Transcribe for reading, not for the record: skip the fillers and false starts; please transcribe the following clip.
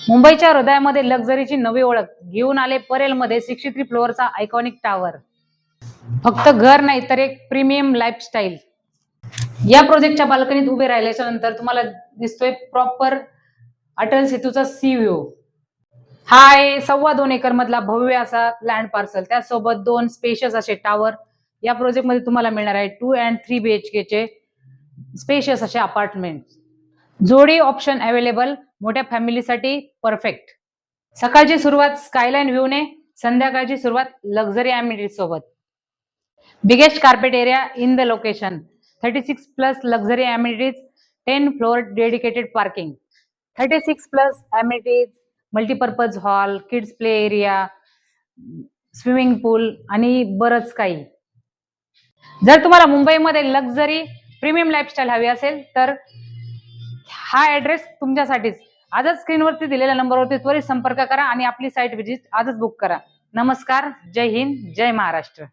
मुंबईच्या हृदयामध्ये लक्झरीची नवी ओळख घेऊन आले परेलमध्ये 63 फ्लोअरचा आयकॉनिक टावर. फक्त घर नाही तर एक प्रीमियम लाईफस्टाईल. या प्रोजेक्टच्या बाल्कनीत उभे राहिल्याच्या नंतर तुम्हाला दिसतोय प्रॉपर अटल सेतूचा सी व्ह्यू. हा आहे 2.25 एकर मधला भव्य असा लँड पार्सल, त्यासोबत 2 स्पेशियस असे टावर. या प्रोजेक्ट मध्ये तुम्हाला मिळणार आहे 2 and 3 BHK चे स्पेशियस असे अपार्टमेंट. जोडी ऑप्शन अवेलेबल, मोठ्या फॅमिलीसाठी परफेक्ट. सकाळची सुरुवात स्कायलाईन व्ह्यूने, संध्याकाळची सुरुवात लक्झरी अॅमिनिटीज सोबत. Biggest carpet area in the location, 36+ luxury amenities, 10 floor dedicated parking, 36+ amenities, multipurpose hall, kids play area, swimming pool आणि बरंच काही. जर तुम्हाला मुंबईमध्ये लक्झरी प्रीमियम लाईफस्टाईल हवी असेल तर हा ऍड्रेस तुमच्यासाठीच. आजच स्क्रीनवरती दिलेल्या नंबरवरती त्वरित संपर्क करा आणि आपली साईट व्हिजिट आजच बुक करा. नमस्कार, जय हिंद, जय महाराष्ट्र.